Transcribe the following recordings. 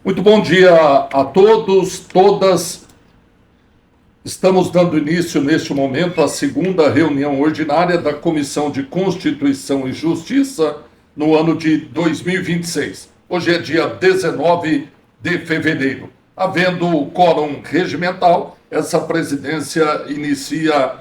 Muito bom dia a todos, todas. Estamos dando início neste momento à segunda reunião ordinária da Comissão de Constituição e Justiça no ano de 2026. Hoje é dia 19 de fevereiro. Havendo o quórum regimental, essa presidência inicia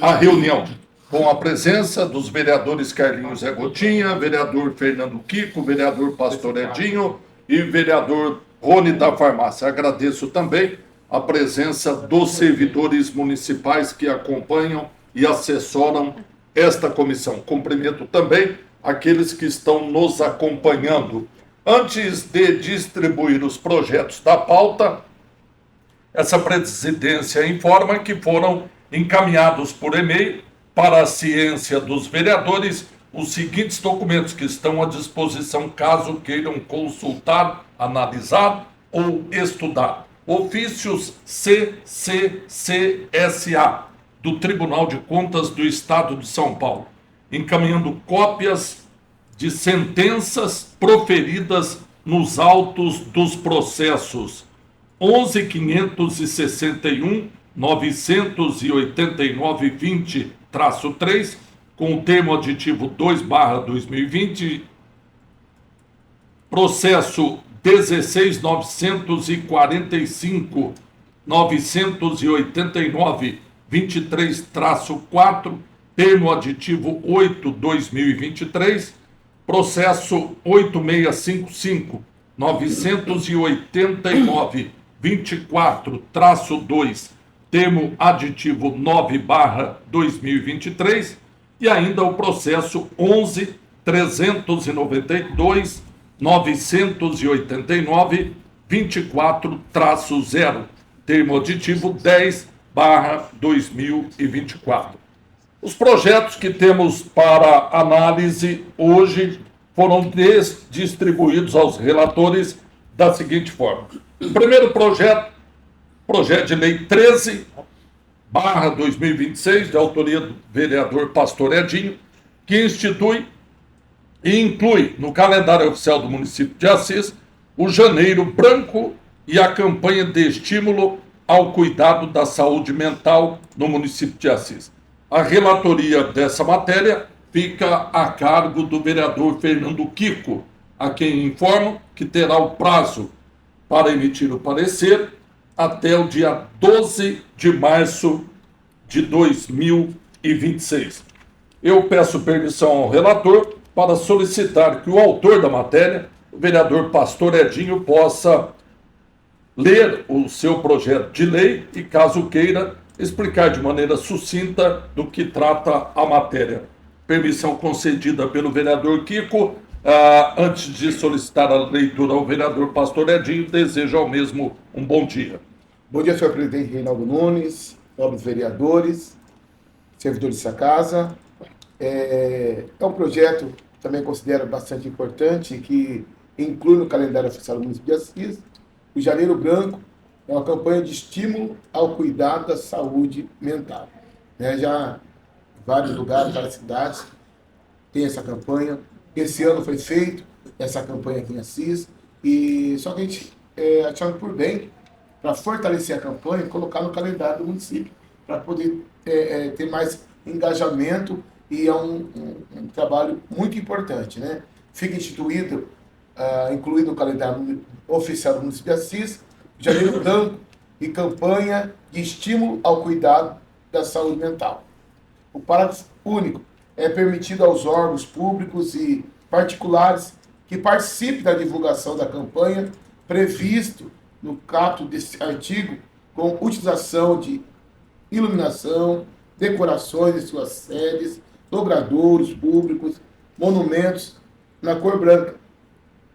a reunião com a presença dos vereadores Carlinhos Zé Gotinha, vereador Fernando Kiko, vereador Pastor Edinho e vereador Rony da Farmácia. Agradeço também a presença dos servidores municipais que acompanham e assessoram esta comissão. Cumprimento também aqueles que estão nos acompanhando. Antes de distribuir os projetos da pauta, essa presidência informa que foram encaminhados por e-mail para a ciência dos vereadores os seguintes documentos que estão à disposição caso queiram consultar, analisar ou estudar. Ofícios CCCSA do Tribunal de Contas do Estado de São Paulo, encaminhando cópias de sentenças proferidas nos autos dos processos 11.561, 989-20-3, com o termo aditivo 2/2020, processo 16.945, 989-23-4, termo aditivo 8/2023, processo 8655, 989-24-2, termo aditivo 9/2023, e ainda o processo 11.392, 989-24-0, termo aditivo 10/2024. Os projetos que temos para análise hoje foram distribuídos aos relatores da seguinte forma. O primeiro projeto de lei 13/2026, de autoria do vereador Pastor Edinho, que institui e inclui no calendário oficial do município de Assis o Janeiro Branco e a campanha de estímulo ao cuidado da saúde mental no município de Assis. A relatoria dessa matéria fica a cargo do vereador Fernando Kiko, a quem informo que terá o prazo para emitir o parecer até o dia 12 de março de 2026. Eu peço permissão ao relator para solicitar que o autor da matéria, o vereador Pastor Edinho, possa ler o seu projeto de lei e, caso queira, explicar de maneira sucinta do que trata a matéria. Permissão concedida pelo vereador Kiko. Antes de solicitar a leitura ao vereador Pastor Edinho, desejo ao mesmo um bom dia. Bom dia, senhor presidente Reinaldo Nunes, nobres vereadores, servidores dessa casa. É um projeto também considero bastante importante, que inclui no calendário oficial do município de Assis o Janeiro Branco, é uma campanha de estímulo ao cuidado da saúde mental. Já vários lugares, várias cidades tem essa campanha. Esse ano foi feito essa campanha aqui em Assis, e só que a gente achando por bem, para fortalecer a campanha, colocar no calendário do município, para poder ter mais engajamento, e é um trabalho muito importante, né? Fica instituído, incluído no calendário oficial do município de Assis, Janeiro Branco e campanha de estímulo ao cuidado da saúde mental. O parágrafo único é permitido aos órgãos públicos e particulares que participem da divulgação da campanha, previsto no caput desse artigo, com utilização de iluminação, decorações de suas sedes, logradouros públicos, monumentos na cor branca.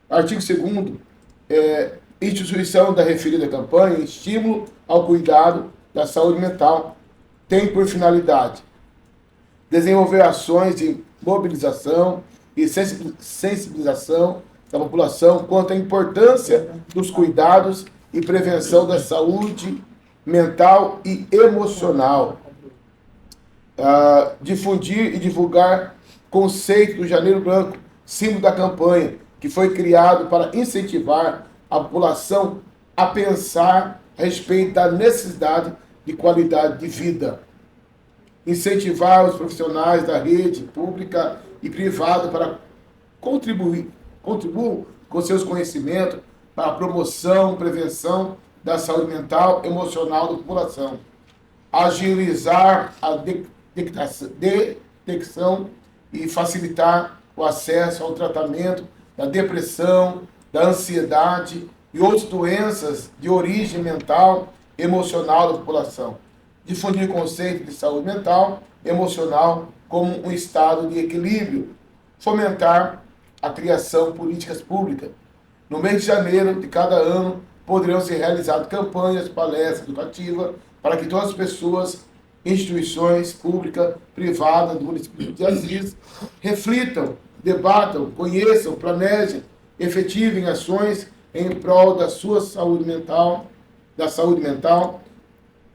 Artigo 2º, instituição da referida campanha, estímulo ao cuidado da saúde mental, tem por finalidade desenvolver ações de mobilização e sensibilização da população quanto à importância dos cuidados e prevenção da saúde mental e emocional. Difundir e divulgar conceito do Janeiro Branco, símbolo da campanha, que foi criado para incentivar a população a pensar a respeito da necessidade de qualidade de vida. Incentivar os profissionais da rede pública e privada para contribuam com seus conhecimentos para a promoção, prevenção da saúde mental e emocional da população. Agilizar a detecção e facilitar o acesso ao tratamento da depressão, da ansiedade e outras doenças de origem mental e emocional da população. Difundir o conceito de saúde mental e emocional como um estado de equilíbrio. Fomentar a criação de políticas públicas. No mês de janeiro de cada ano, poderão ser realizadas campanhas, palestras educativas para que todas as pessoas, instituições públicas, privadas do município de Assis, reflitam, debatam, conheçam, planejem, efetivem ações em prol da sua saúde mental,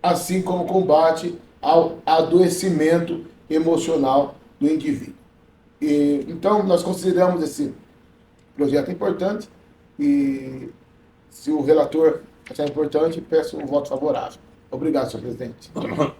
assim como combate ao adoecimento emocional do indivíduo. Então, nós consideramos esse projeto importante e, se o relator achar importante, peço um voto favorável. Obrigado, senhor presidente.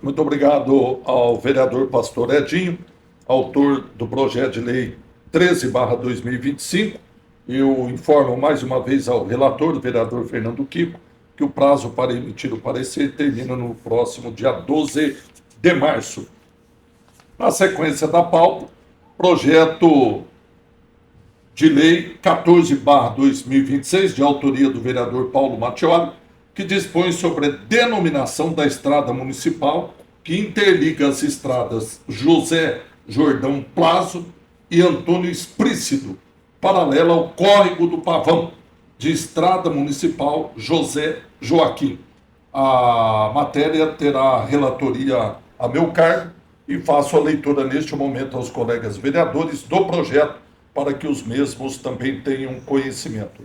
Muito obrigado ao vereador Pastor Edinho, autor do projeto de lei 13/2025. Eu informo mais uma vez ao relator, o vereador Fernando Kiko, que o prazo para emitir o parecer termina no próximo dia 12 de março. Na sequência da pauta, projeto de lei 14/2026, de autoria do vereador Paulo Mattioli, que dispõe sobre a denominação da estrada municipal que interliga as estradas José Jordão Plazo e Antônio Explícito, paralela ao Córrego do Pavão, de estrada municipal José Joaquim. A matéria terá relatoria a meu cargo e faço a leitura neste momento aos colegas vereadores do projeto para que os mesmos também tenham conhecimento.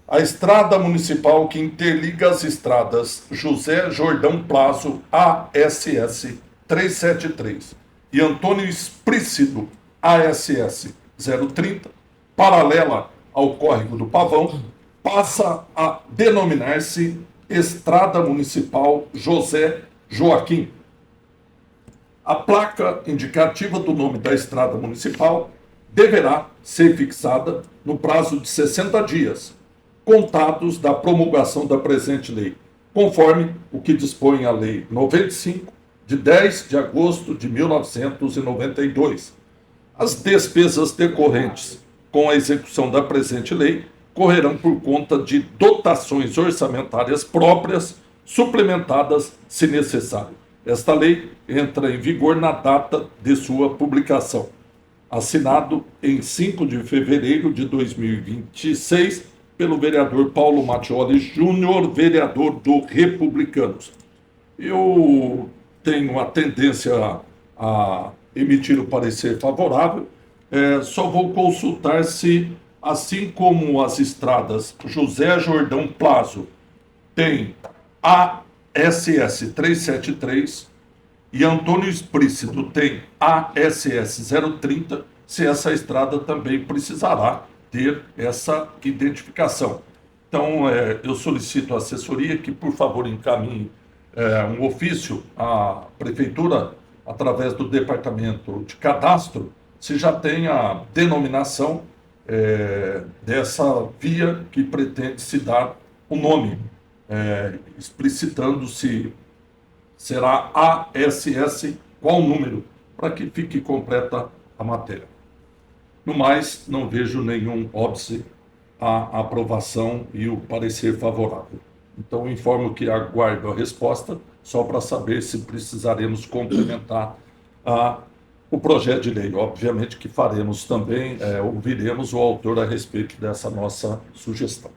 A estrada municipal que interliga as estradas José Jordão Plazo ASS 373 e Antônio Explícito ASS 030, paralela ao Córrego do Pavão, passa a denominar-se Estrada Municipal José Joaquim. A placa indicativa do nome da estrada municipal deverá ser fixada no prazo de 60 dias, contados da promulgação da presente lei, conforme o que dispõe a Lei 95, de 10 de agosto de 1992. As despesas decorrentes com a execução da presente lei correrão por conta de dotações orçamentárias próprias, suplementadas se necessário. Esta lei entra em vigor na data de sua publicação. Assinado em 5 de fevereiro de 2026 pelo vereador Paulo Mattioli Júnior, vereador do Republicanos. Eu tenho a tendência a emitir o parecer favorável, só vou consultar se, assim como as estradas José Jordão Plazo tem ASS 373 e Antônio Explícito tem ASS 030, se essa estrada também precisará ter essa identificação. Então, eu solicito à assessoria que, por favor, encaminhe um ofício à Prefeitura, através do Departamento de Cadastro, se já tem a denominação dessa via que pretende se dar o nome, explicitando se será ASS, qual número, para que fique completa a matéria. No mais, não vejo nenhum óbice à aprovação e o parecer favorável. Então, informo que aguardo a resposta, só para saber se precisaremos complementar o projeto de lei. Obviamente que faremos também, ouviremos o autor a respeito dessa nossa sugestão.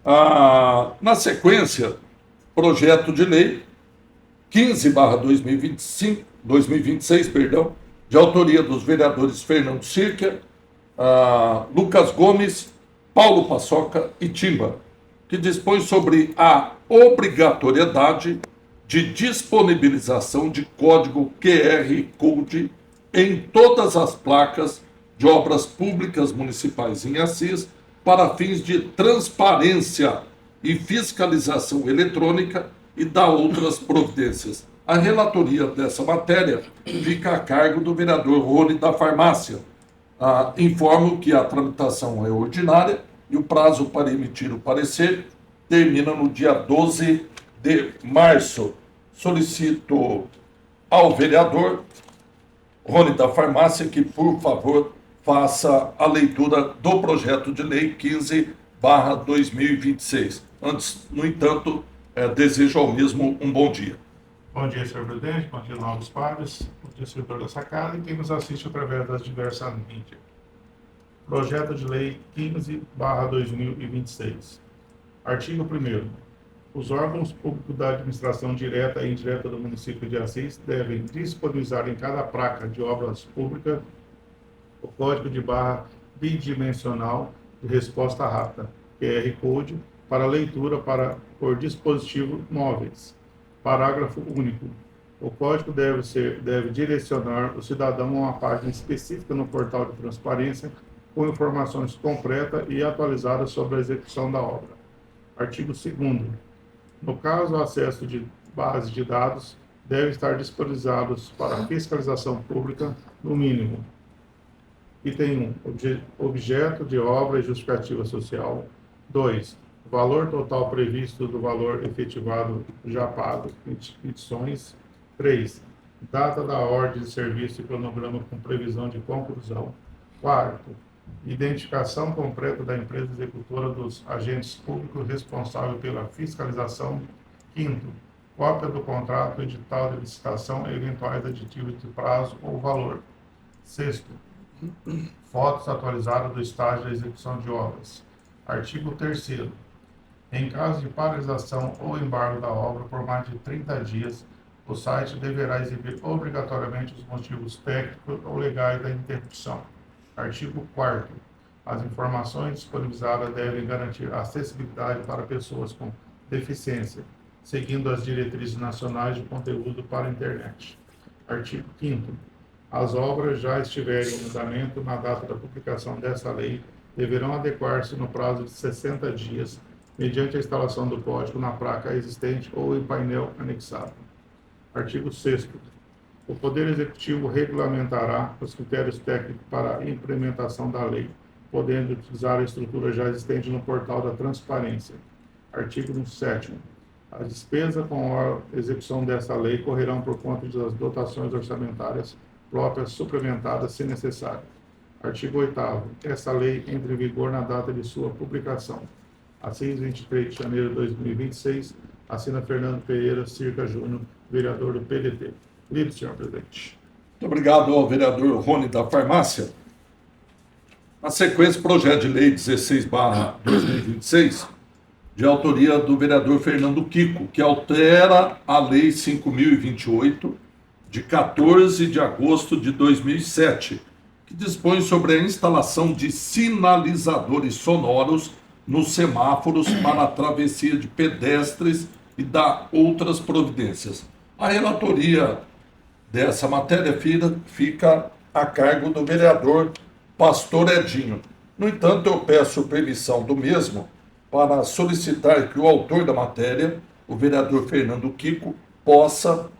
Na sequência, projeto de lei 15/2026, de autoria dos vereadores Fernando Circa, Lucas Gomes, Paulo Paçoca e Timba, que dispõe sobre a obrigatoriedade de disponibilização de código QR Code em todas as placas de obras públicas municipais em Assis, para fins de transparência e fiscalização eletrônica e da outras providências. A relatoria dessa matéria fica a cargo do vereador Rony da Farmácia. Informo que a tramitação é ordinária e o prazo para emitir o parecer termina no dia 12 de março. Solicito ao vereador Rony da Farmácia que, por favor, faça a leitura do projeto de lei 15/2026. Antes, no entanto, desejo ao mesmo um bom dia. Bom dia, senhor presidente, bom dia, novos padres, bom dia, servidor da sacada e quem nos assiste através das diversas mídias. Projeto de lei 15/2026. Artigo 1º. Os órgãos públicos da administração direta e indireta do município de Assis devem disponibilizar em cada placa de obras públicas o código de barra bidimensional de resposta rápida, QR Code, para leitura por dispositivos móveis. Parágrafo único. O código deve direcionar o cidadão a uma página específica no portal de transparência com informações completas e atualizadas sobre a execução da obra. Artigo 2º. No caso, o acesso de bases de dados deve estar disponibilizados para fiscalização pública, no mínimo. Item 1. Objeto de obra e justificativa social. 2. Valor total previsto do valor efetivado já pago, petições. 3. Data da ordem de serviço e cronograma com previsão de conclusão. 4. Identificação completa da empresa executora dos agentes públicos responsável pela fiscalização. 5º. Cópia do contrato, edital de licitação e eventuais aditivos de prazo ou valor. 6º. Fotos atualizadas do estágio da execução de obras. Artigo 3º. Em caso de paralisação ou embargo da obra por mais de 30 dias, o site deverá exibir obrigatoriamente os motivos técnicos ou legais da interrupção. Artigo 4º. As informações disponibilizadas devem garantir acessibilidade para pessoas com deficiência, seguindo as diretrizes nacionais de conteúdo para a internet. Artigo 5º. As obras já estiverem em andamento na data da publicação dessa lei deverão adequar-se no prazo de 60 dias, mediante a instalação do código na placa existente ou em painel anexado. Artigo 6º. O Poder Executivo regulamentará os critérios técnicos para a implementação da lei, podendo utilizar a estrutura já existente no portal da transparência. Artigo 7º. As despesas com a execução dessa lei correrão por conta das dotações orçamentárias próprias suplementadas, se necessário. Artigo 8º. Essa lei entra em vigor na data de sua publicação. Assis, 23 de janeiro de 2026, assina Fernando Pereira Circa Júnior, vereador do PDT. Lido, senhor presidente. Muito obrigado ao vereador Rony da Farmácia. Na sequência, projeto de lei 16/2026, de autoria do vereador Fernando Kiko, que altera a lei 5.028, de 14 de agosto de 2007, que dispõe sobre a instalação de sinalizadores sonoros nos semáforos para a travessia de pedestres e da outras providências. A relatoria dessa matéria fica a cargo do vereador Pastor Edinho. No entanto, eu peço permissão do mesmo para solicitar que o autor da matéria, o vereador Fernando Kiko, possa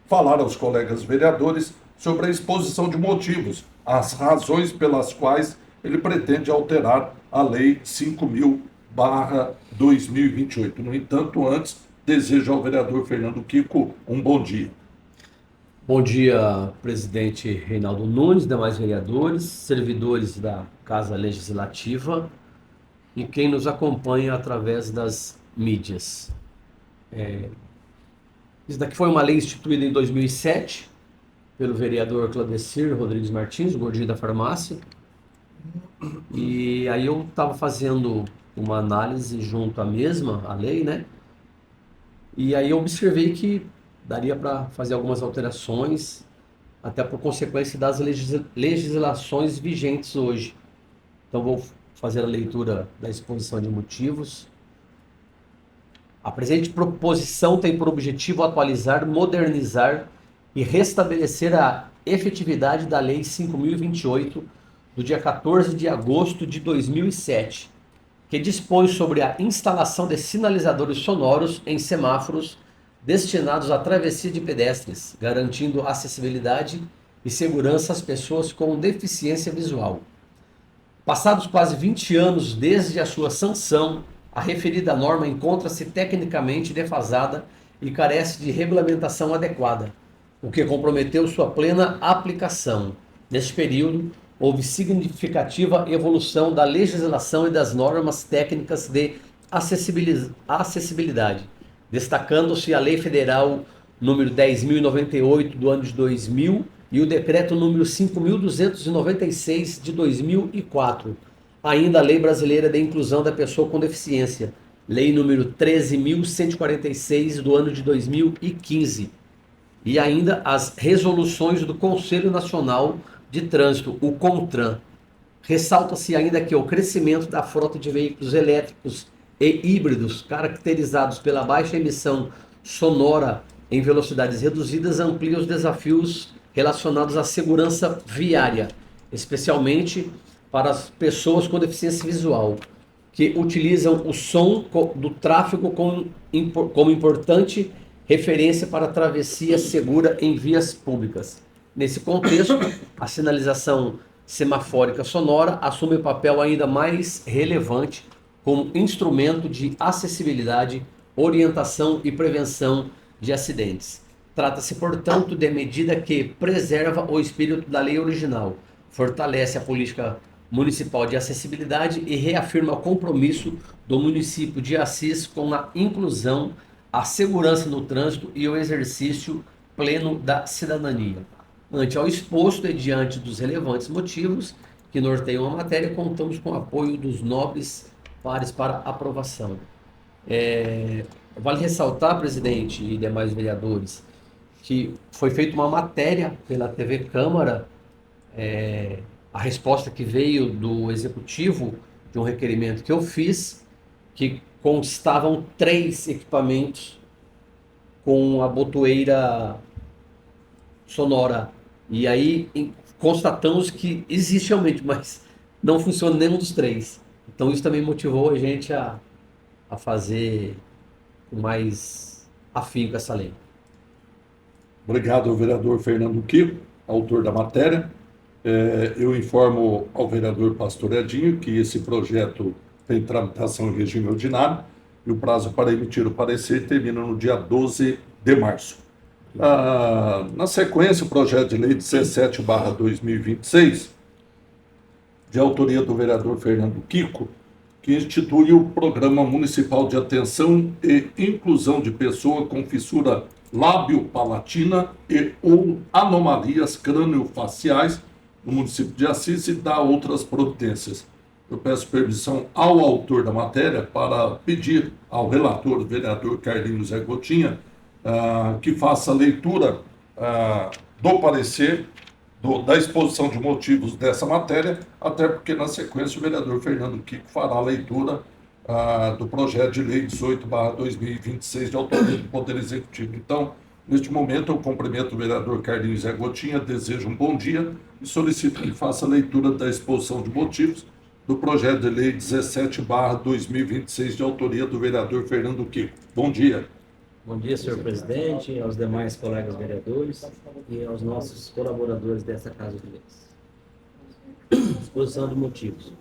falar aos colegas vereadores sobre a exposição de motivos, as razões pelas quais ele pretende alterar a Lei 5.000/2028. No entanto, antes, desejo ao vereador Fernando Kiko um bom dia. Bom dia, presidente Reinaldo Nunes, demais vereadores, servidores da Casa Legislativa e quem nos acompanha através das mídias. Isso daqui foi uma lei instituída em 2007 pelo vereador Claudecir Rodrigues Martins, o gordinho da farmácia. E aí eu estava fazendo uma análise junto à mesma, a lei, né? E aí eu observei que daria para fazer algumas alterações, até por consequência das legislações vigentes hoje. Então vou fazer a leitura da exposição de motivos. A presente proposição tem por objetivo atualizar, modernizar e restabelecer a efetividade da Lei 5.028, do dia 14 de agosto de 2007, que dispõe sobre a instalação de sinalizadores sonoros em semáforos destinados à travessia de pedestres, garantindo acessibilidade e segurança às pessoas com deficiência visual. Passados quase 20 anos desde a sua sanção, a referida norma encontra-se tecnicamente defasada e carece de regulamentação adequada, o que comprometeu sua plena aplicação. Neste período, houve significativa evolução da legislação e das normas técnicas de acessibilidade, destacando-se a Lei Federal número 10.098 do ano de 2000 e o Decreto número 5.296 de 2004. Ainda a Lei Brasileira de Inclusão da Pessoa com Deficiência, Lei número 13.146 do ano de 2015. E ainda as resoluções do Conselho Nacional de Trânsito, o CONTRAN. Ressalta-se ainda que o crescimento da frota de veículos elétricos e híbridos, caracterizados pela baixa emissão sonora em velocidades reduzidas, amplia os desafios relacionados à segurança viária, especialmente para as pessoas com deficiência visual, que utilizam o som do tráfego como importante referência para a travessia segura em vias públicas. Nesse contexto, a sinalização semafórica sonora assume um papel ainda mais relevante como instrumento de acessibilidade, orientação e prevenção de acidentes. Trata-se, portanto, de medida que preserva o espírito da lei original, fortalece a política municipal de acessibilidade e reafirma o compromisso do município de Assis com a inclusão, a segurança no trânsito e o exercício pleno da cidadania. Ante ao exposto e diante dos relevantes motivos que norteiam a matéria, contamos com o apoio dos nobres pares para aprovação. Vale ressaltar, presidente e demais vereadores, que foi feita uma matéria pela TV Câmara, a resposta que veio do executivo de um requerimento que eu fiz, que constavam 3 equipamentos com a botoeira sonora. E aí constatamos que existe realmente, mas não funciona nenhum dos 3. Então isso também motivou a gente a fazer com mais afinco essa lei. Obrigado ao vereador Fernando Kiko, autor da matéria. Eu informo ao vereador Pastor Edinho que esse projeto tem tramitação em regime ordinário e o prazo para emitir o parecer termina no dia 12 de março. Na sequência, o projeto de lei 17/2026, de autoria do vereador Fernando Kiko, que institui o Programa Municipal de Atenção e Inclusão de Pessoa com Fissura Lábio-Palatina e ou anomalias crânio-faciais no município de Assis e dá outras providências. Eu peço permissão ao autor da matéria para pedir ao relator, o vereador Carlinhos Zé Gotinha, que faça a leitura do parecer, da exposição de motivos dessa matéria, até porque na sequência o vereador Fernando Kiko fará a leitura do projeto de lei 18/2026 de autoria do Poder Executivo. Então, neste momento, eu cumprimento o vereador Carlinhos Zé Gotinha, desejo um bom dia e solicito que ele faça a leitura da exposição de motivos do projeto de lei 17/2026 de autoria do vereador Fernando Kiko. Bom dia. Bom dia, senhor presidente, aos demais colegas vereadores e aos nossos colaboradores desta Casa de Leis. Exposição de motivos.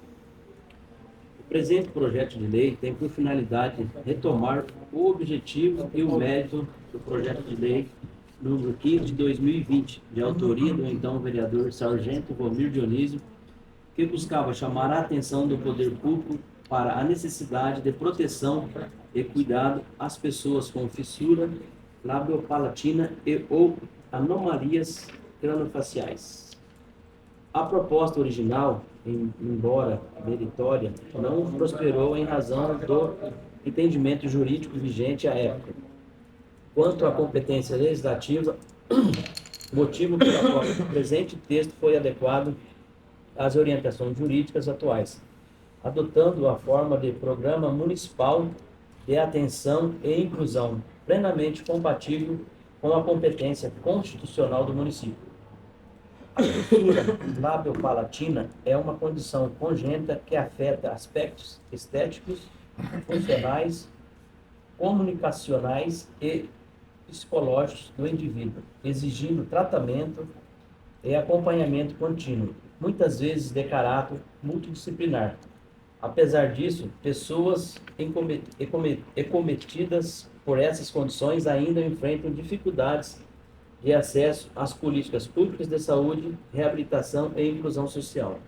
O presente projeto de lei tem por finalidade retomar o objetivo e o mérito do projeto de lei número 15 de 2020, de autoria do então vereador Sargento Vomir Dionísio, que buscava chamar a atenção do poder público para a necessidade de proteção e cuidado às pessoas com fissura labiopalatina e ou anomalias crâniofaciais. A proposta original, embora meritória, não prosperou em razão do entendimento jurídico vigente à época. Quanto à competência legislativa, motivo pela qual o presente texto foi adequado às orientações jurídicas atuais, adotando a forma de Programa Municipal de Atenção e Inclusão, plenamente compatível com a competência constitucional do município. A fissura lábio-palatina é uma condição congênita que afeta aspectos estéticos, funcionais, comunicacionais e psicológicos do indivíduo, exigindo tratamento e acompanhamento contínuo, muitas vezes de caráter multidisciplinar. Apesar disso, pessoas acometidas por essas condições ainda enfrentam dificuldades de acesso às políticas públicas de saúde, reabilitação e inclusão social.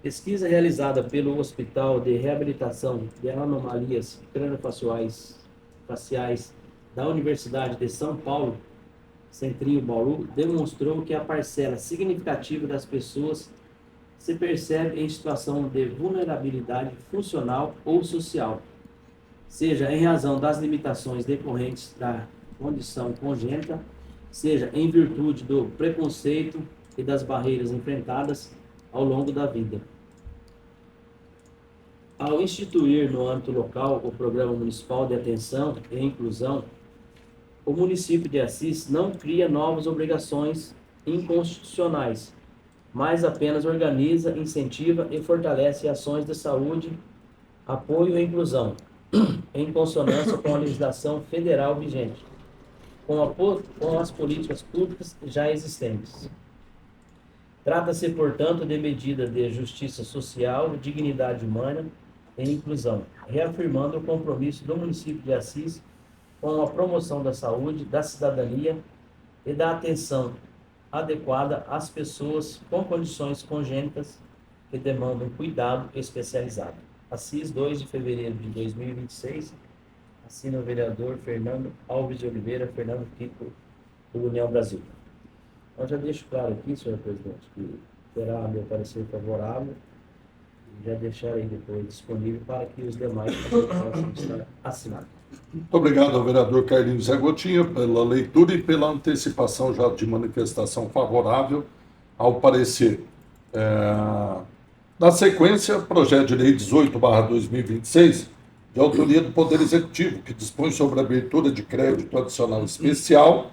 Pesquisa realizada pelo Hospital de Reabilitação de Anomalias Craniofaciais da Universidade de São Paulo, Centrinho Bauru, demonstrou que a parcela significativa das pessoas se percebe em situação de vulnerabilidade funcional ou social, seja em razão das limitações decorrentes da condição congênita, seja em virtude do preconceito e das barreiras enfrentadas ao longo da vida. Ao instituir no âmbito local o Programa Municipal de Atenção e Inclusão, o município de Assis não cria novas obrigações inconstitucionais, mas apenas organiza, incentiva e fortalece ações de saúde, apoio e inclusão, em consonância com a legislação federal vigente, com as políticas públicas já existentes. Trata-se, portanto, de medida de justiça social, dignidade humana e inclusão, reafirmando o compromisso do município de Assis com a promoção da saúde, da cidadania e da atenção adequada às pessoas com condições congênitas que demandam cuidado especializado. Assis, 2 de fevereiro de 2026, assina o vereador Fernando Alves de Oliveira, Fernando Kiko, do União Brasil. Eu já deixo claro aqui, senhor presidente, que terá meu parecer favorável e já deixarei depois disponível para que os demais possam estar assinados. Muito obrigado ao vereador Carlinhos Zé Gotinha pela leitura e pela antecipação já de manifestação favorável ao parecer. Na sequência, projeto de lei 18/2026, de autoria do Poder Executivo, que dispõe sobre a abertura de crédito adicional especial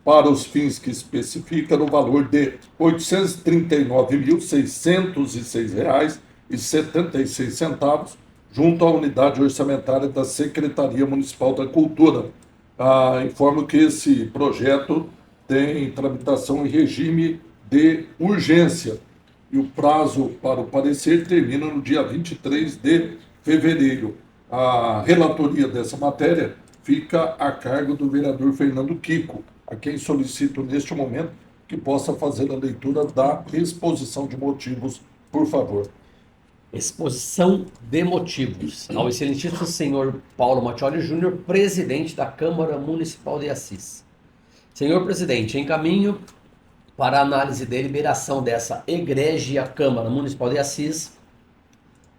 para os fins que especifica no valor de R$ 839.606,76, junto à unidade orçamentária da Secretaria Municipal da Cultura. Informo que esse projeto tem tramitação em regime de urgência e o prazo para o parecer termina no dia 23 de fevereiro. A relatoria dessa matéria fica a cargo do vereador Fernando Kiko, a quem solicito neste momento que possa fazer a leitura da exposição de motivos, por favor. Exposição de motivos ao excelentíssimo senhor Paulo Mattioli Júnior, presidente da Câmara Municipal de Assis. Senhor presidente, encaminho para análise e deliberação dessa egrégia Câmara Municipal de Assis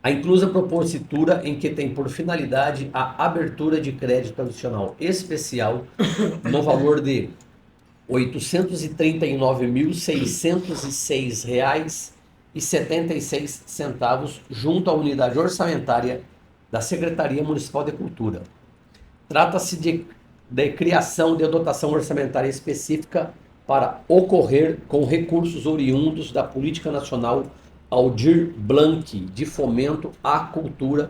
a inclusa propositura em que tem por finalidade a abertura de crédito adicional especial no valor de R$ 839.606,76 junto à unidade orçamentária da Secretaria Municipal de Cultura. Trata-se de criação de dotação orçamentária específica para ocorrer com recursos oriundos da Política Nacional Aldir Blanc de Fomento à Cultura,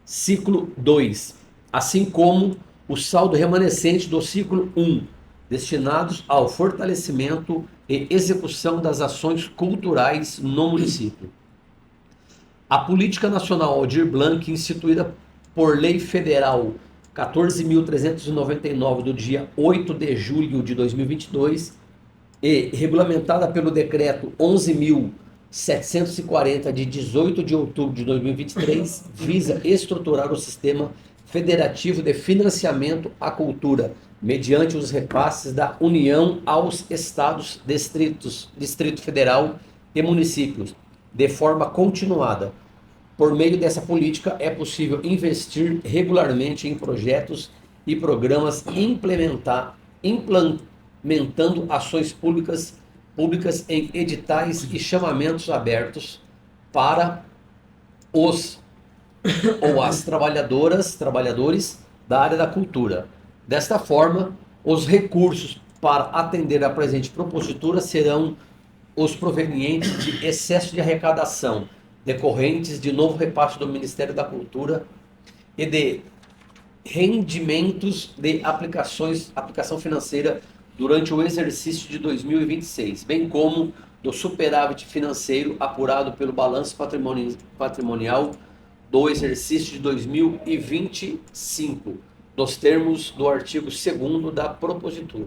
ciclo 2, assim como o saldo remanescente do ciclo 1, destinados ao fortalecimento e execução das ações culturais no município. A Política Nacional Aldir Blanc, instituída por Lei Federal 14.399, do dia 8 de julho de 2022, e regulamentada pelo Decreto 11.740, de 18 de outubro de 2023, visa estruturar o sistema federativo de financiamento à cultura, mediante os repasses da União aos estados, Distrito Federal e municípios, de forma continuada. Por meio dessa política, é possível investir regularmente em projetos e programas, implementando ações públicas em editais e chamamentos abertos para os ou as trabalhadores da área da cultura. Desta forma, os recursos para atender a presente propositura serão os provenientes de excesso de arrecadação decorrentes de novo repasse do Ministério da Cultura e de rendimentos de aplicação financeira durante o exercício de 2026, bem como do superávit financeiro apurado pelo balanço patrimonial do exercício de 2025, nos termos do artigo 2º da propositura.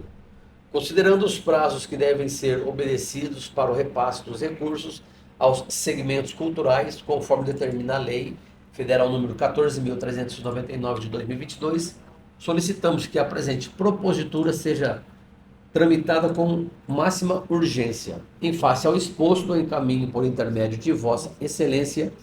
Considerando os prazos que devem ser obedecidos para o repasse dos recursos aos segmentos culturais, conforme determina a Lei Federal número 14.399 de 2022, solicitamos que a presente propositura seja tramitada com máxima urgência. Em face ao exposto, eu encaminho por intermédio de Vossa Excelência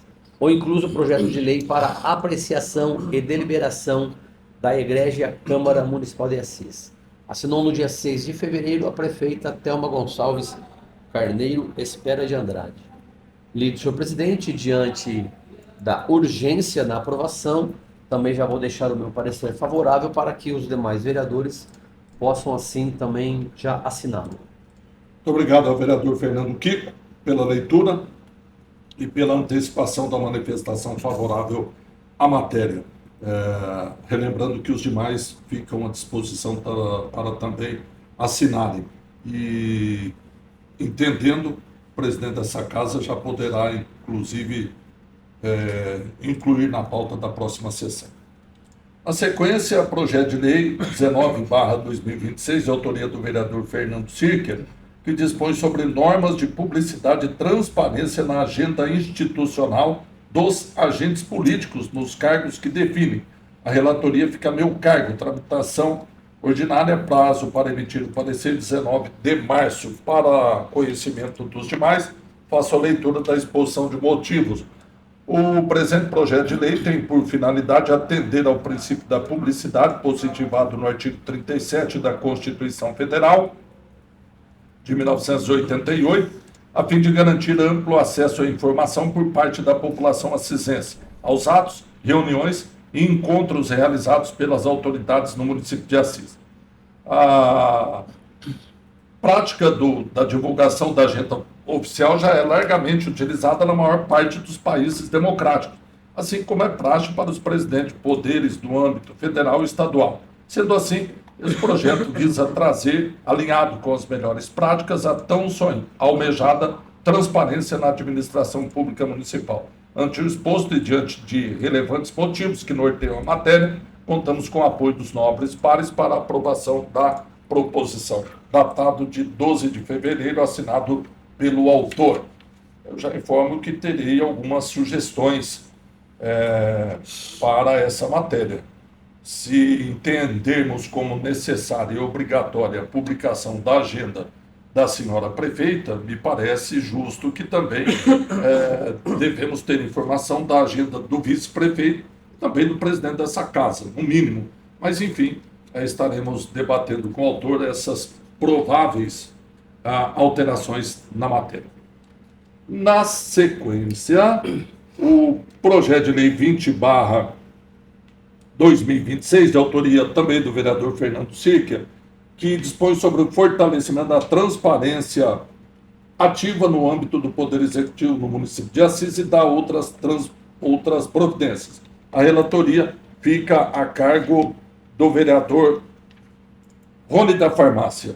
o incluso projeto de lei para apreciação e deliberação da Egrégia Câmara Municipal de Assis. Assinou no dia 6 de fevereiro a prefeita Thelma Gonçalves Carneiro Espera de Andrade. Lido, senhor presidente, diante da urgência na aprovação, também já vou deixar o meu parecer favorável para que os demais vereadores possam assim também já assiná-lo. Muito obrigado ao vereador Fernando Kiko pela leitura e pela antecipação da manifestação favorável à matéria. Relembrando que os demais ficam à disposição para também assinarem. E entendendo, o presidente dessa casa já poderá, inclusive, incluir na pauta da próxima sessão. Na sequência, projeto de lei 19/2026, de autoria do vereador Fernando Sirker, que dispõe sobre normas de publicidade e transparência na agenda institucional dos agentes políticos nos cargos que definem. A relatoria fica a meu cargo. Tramitação ordinária, prazo para emitir o parecer 19 de março. Para conhecimento dos demais, faço a leitura da exposição de motivos. O presente projeto de lei tem por finalidade atender ao princípio da publicidade positivado no artigo 37 da Constituição Federal de 1988, a fim de garantir amplo acesso à informação por parte da população assisense aos atos, reuniões e encontros realizados pelas autoridades no município de Assis. A prática da divulgação da agenda oficial já é largamente utilizada na maior parte dos países democráticos, assim como é prática para os presidentes de poderes do âmbito federal e estadual. Sendo assim, esse projeto visa trazer, alinhado com as melhores práticas, a tão almejada transparência na administração pública municipal. Ante o exposto e diante de relevantes motivos que norteiam a matéria, contamos com o apoio dos nobres pares para a aprovação da proposição, datado de 12 de fevereiro, assinado pelo autor. Eu já informo que terei algumas sugestões para essa matéria. Se entendermos como necessária e obrigatória a publicação da agenda da senhora prefeita, me parece justo que também devemos ter informação da agenda do vice-prefeito, também do presidente dessa casa, no mínimo. Mas, enfim, estaremos debatendo com o autor essas prováveis alterações na matéria. Na sequência, o projeto de lei 20/2026, de autoria também do vereador Fernando Sirker, que dispõe sobre o fortalecimento da transparência ativa no âmbito do Poder Executivo no município de Assis e dá outras providências. A relatoria fica a cargo do vereador Rony da Farmácia,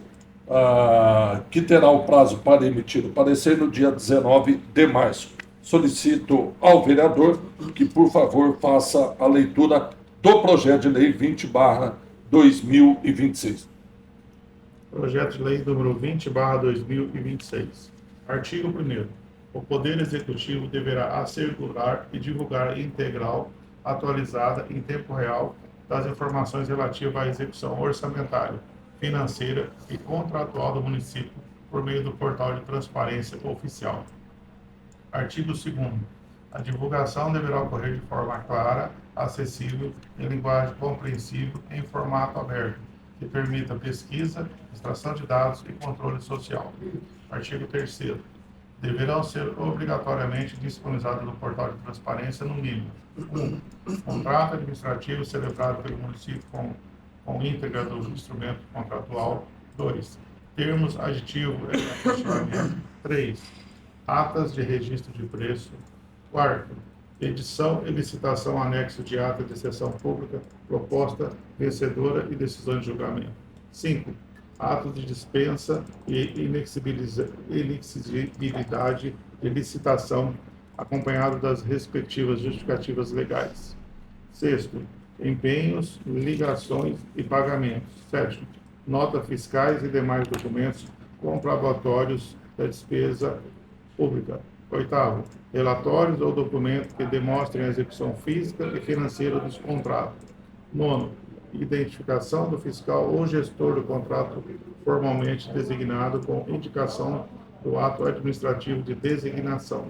que terá o prazo para emitir o parecer no dia 19 de março. Solicito ao vereador que, por favor, faça a leitura do projeto de lei 20/2026. Projeto de lei número 20/2026. Artigo 1º. O Poder Executivo deverá assegurar e divulgar integral, atualizada em tempo real, das informações relativas à execução orçamentária, financeira e contratual do município por meio do portal de transparência oficial. Artigo 2º. A divulgação deverá ocorrer de forma clara, acessível, em linguagem compreensível, em formato aberto, que permita pesquisa, extração de dados e controle social. Artigo 3º. Deverão ser obrigatoriamente disponibilizados no portal de transparência, no mínimo: 1. Contrato administrativo celebrado pelo município com íntegra do instrumento contratual. 2. Termos, aditivo e aconselhamento. 3. Atas de registro de preço. 4. Edição e licitação anexo de ata de sessão pública, proposta vencedora e decisão de julgamento. 5. Atos de dispensa e inexigibilidade de licitação, acompanhado das respectivas justificativas legais. 6. Empenhos, ligações e pagamentos. 7. Notas fiscais e demais documentos comprobatórios da despesa pública. 8. Relatórios ou documentos que demonstrem a execução física e financeira dos contratos. 9. Identificação do fiscal ou gestor do contrato formalmente designado com indicação do ato administrativo de designação.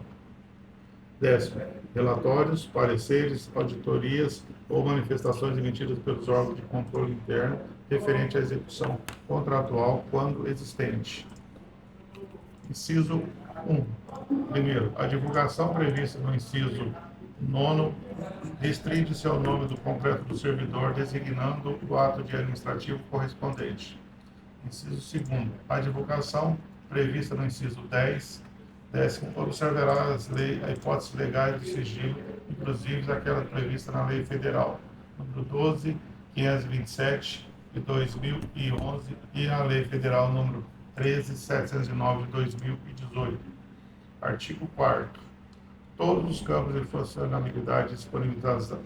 10. Relatórios, pareceres, auditorias ou manifestações emitidas pelos órgãos de controle interno referente à execução contratual, quando existente. Inciso 1. Primeiro, a divulgação prevista no inciso 9 restringe-se ao nome do completo do servidor, designando o ato de administrativo correspondente. Inciso 2. A divulgação prevista no inciso 10, 10º, observará a hipóteses legais do sigilo, inclusive aquelas previstas na Lei Federal número 12.527 de 2011 e a Lei Federal número 13.709 de 2018. Artigo 4º. Todos os campos de funcionalidade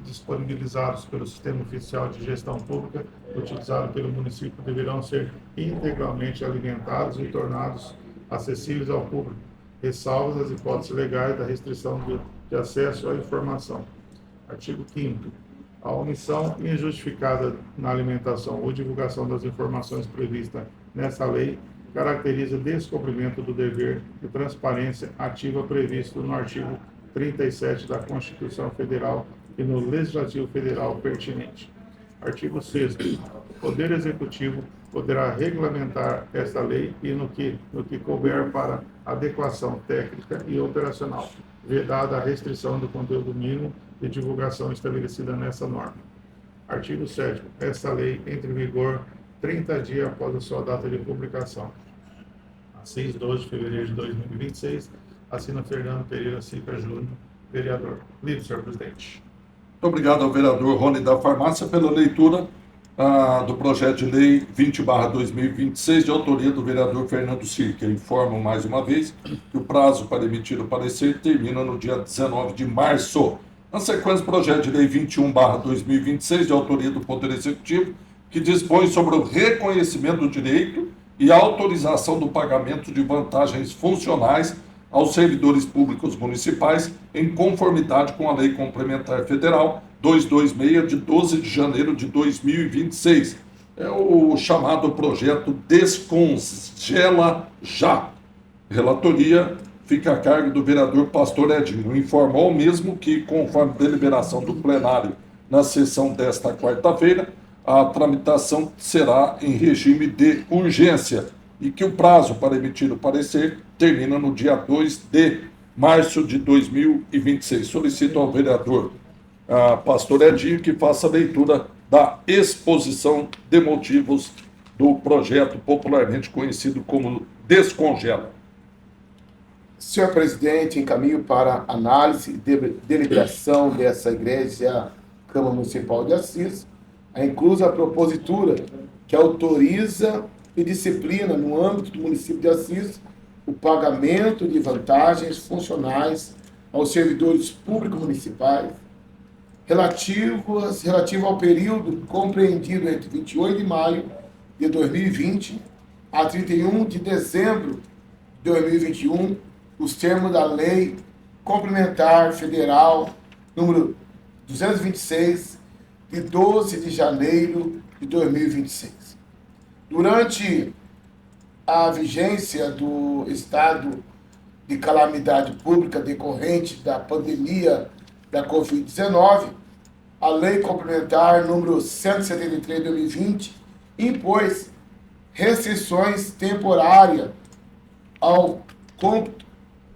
disponibilizados pelo Sistema Oficial de Gestão Pública utilizado pelo município deverão ser integralmente alimentados e tornados acessíveis ao público, ressalvas as hipóteses legais da restrição de acesso à informação. Artigo 5º. A omissão injustificada na alimentação ou divulgação das informações previstas nessa lei caracteriza descumprimento do dever de transparência ativa previsto no artigo 37 da Constituição Federal e no Legislativo Federal pertinente. Artigo 6º. O Poder Executivo poderá regulamentar esta lei e no que couber para adequação técnica e operacional, vedada a restrição do conteúdo mínimo de divulgação estabelecida nessa norma. Artigo 7º. Esta lei entra em vigor 30 dias após a sua data de publicação. A 6/12 de fevereiro de 2026, assina Fernando Pereira Sica Júnior, vereador. Livre, senhor presidente. Muito obrigado ao vereador Rony da Farmácia pela leitura do projeto de lei 20/2026, de autoria do vereador Fernando Sica. Informo mais uma vez que o prazo para emitir o parecer termina no dia 19 de março. Na sequência, o projeto de lei 21/2026, de autoria do Poder Executivo, que dispõe sobre o reconhecimento do direito e autorização do pagamento de vantagens funcionais aos servidores públicos municipais, em conformidade com a Lei Complementar Federal 226, de 12 de janeiro de 2026. É o chamado projeto Descongela Já. Relatoria fica a cargo do vereador Pastor Edinho. Informou mesmo que, conforme deliberação do plenário na sessão desta quarta-feira, a tramitação será em regime de urgência e que o prazo para emitir o parecer termina no dia 2 de março de 2026. Solicito ao vereador Pastor Edinho que faça a leitura da exposição de motivos do projeto popularmente conhecido como Descongela. Senhor presidente, encaminho para análise e deliberação dessa igreja Câmara Municipal de Assis, a inclusa propositura que autoriza e disciplina, no âmbito do município de Assis, o pagamento de vantagens funcionais aos servidores públicos municipais, relativo ao período compreendido entre 28 de maio de 2020 a 31 de dezembro de 2021, os termos da Lei Complementar Federal número 226, de 12 de janeiro de 2026. Durante a vigência do estado de calamidade pública decorrente da pandemia da Covid-19, a Lei Complementar número 173 de 2020 impôs restrições temporárias ao cômputo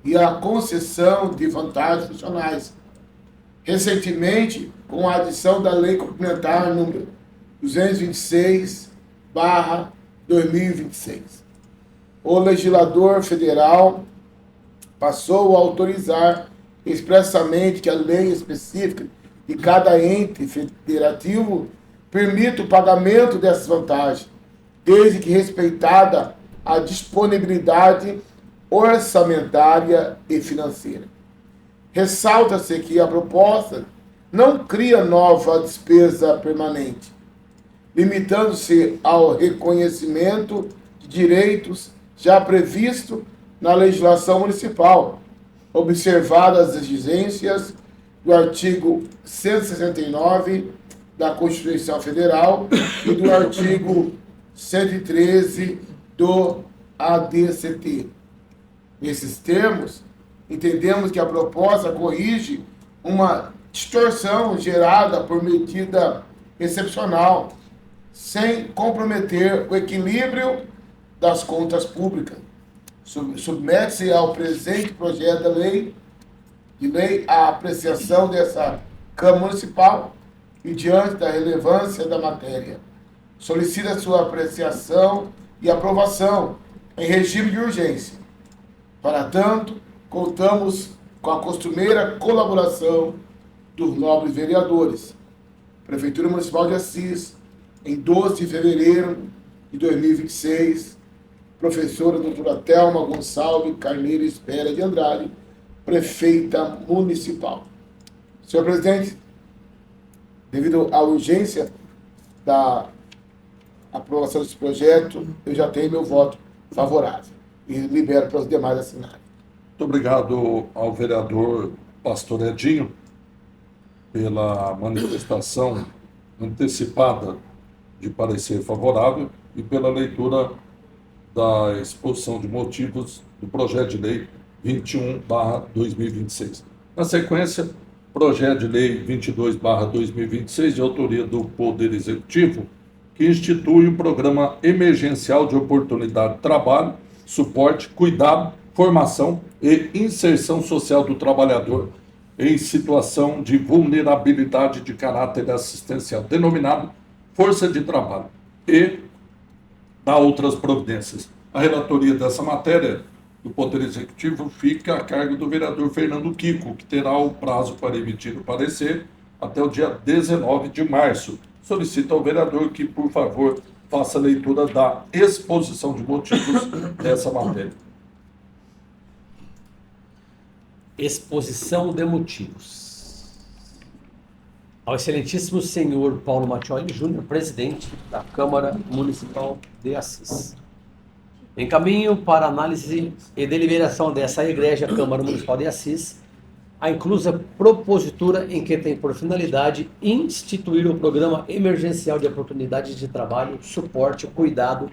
e à concessão de vantagens funcionais. Recentemente, com a adição da Lei Complementar número 226/2021, 2026. O legislador federal passou a autorizar expressamente que a lei específica de cada ente federativo permita o pagamento dessas vantagens, desde que respeitada a disponibilidade orçamentária e financeira. Ressalta-se que a proposta não cria nova despesa permanente, limitando-se ao reconhecimento de direitos já previsto na legislação municipal, observadas as exigências do artigo 169 da Constituição Federal e do artigo 113 do ADCT. Nesses termos, entendemos que a proposta corrige uma distorção gerada por medida excepcional, sem comprometer o equilíbrio das contas públicas. Submete-se ao presente projeto de lei a apreciação dessa Câmara Municipal e, diante da relevância da matéria, solicita sua apreciação e aprovação em regime de urgência. Para tanto, contamos com a costumeira colaboração dos nobres vereadores. Prefeitura Municipal de Assis, em 12 de fevereiro de 2026, professora doutora Thelma Gonçalves Carneiro Espera de Andrade, prefeita municipal. Senhor presidente, devido à urgência da aprovação desse projeto, eu já tenho meu voto favorável e libero para os demais assinarem. Muito obrigado ao vereador Pastor Edinho pela manifestação antecipada de parecer favorável e pela leitura da exposição de motivos do projeto de lei 21/2026. Na sequência, projeto de lei 22/2026, de autoria do Poder Executivo, que institui o Programa Emergencial de Oportunidade de Trabalho, Suporte, Cuidado, Formação e Inserção Social do Trabalhador em situação de vulnerabilidade de caráter assistencial, denominado Força de Trabalho, e dá outras providências. A relatoria dessa matéria do Poder Executivo fica a cargo do vereador Fernando Kiko, que terá o prazo para emitir o parecer até o dia 19 de março. Solicito ao vereador que, por favor, faça a leitura da exposição de motivos dessa matéria. Exposição de motivos. Ao excelentíssimo senhor Paulo Mattioli Júnior, presidente da Câmara Municipal de Assis. Encaminho para análise e deliberação dessa egrégia Câmara Municipal de Assis a inclusa propositura em que tem por finalidade instituir o Programa Emergencial de Oportunidades de Trabalho, Suporte, Cuidado,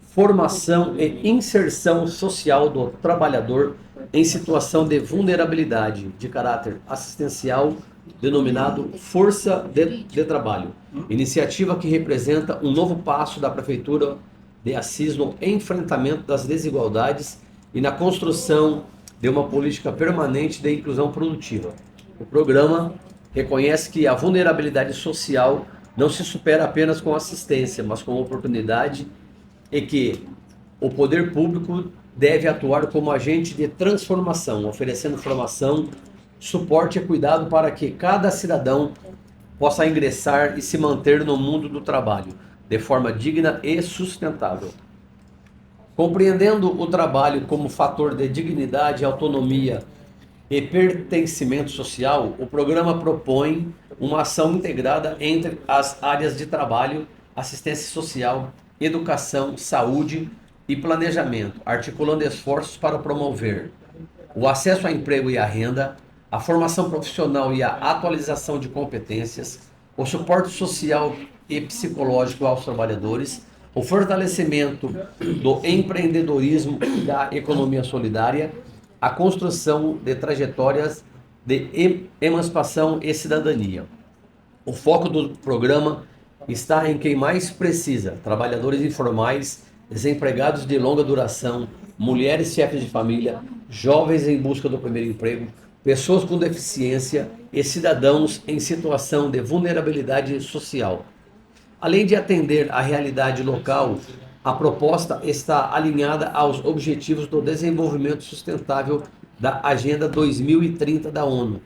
Formação e Inserção Social do Trabalhador em situação de vulnerabilidade de caráter assistencial, denominado Força de Trabalho. Iniciativa que representa um novo passo da Prefeitura de Assis no enfrentamento das desigualdades e na construção de uma política permanente de inclusão produtiva. O programa reconhece que a vulnerabilidade social não se supera apenas com assistência, mas com oportunidade, e que o poder público deve atuar como agente de transformação, oferecendo formação, suporte e cuidado para que cada cidadão possa ingressar e se manter no mundo do trabalho de forma digna e sustentável. Compreendendo o trabalho como fator de dignidade, autonomia e pertencimento social, o programa propõe uma ação integrada entre as áreas de trabalho, assistência social, educação, saúde e planejamento, articulando esforços para promover o acesso ao emprego e à renda, a formação profissional e a atualização de competências, o suporte social e psicológico aos trabalhadores, o fortalecimento do empreendedorismo e da economia solidária, a construção de trajetórias de emancipação e cidadania. O foco do programa está em quem mais precisa: trabalhadores informais, desempregados de longa duração, mulheres chefes de família, jovens em busca do primeiro emprego, pessoas com deficiência e cidadãos em situação de vulnerabilidade social. Além de atender à realidade local A proposta está alinhada aos Objetivos do Desenvolvimento Sustentável da Agenda 2030 da ONU,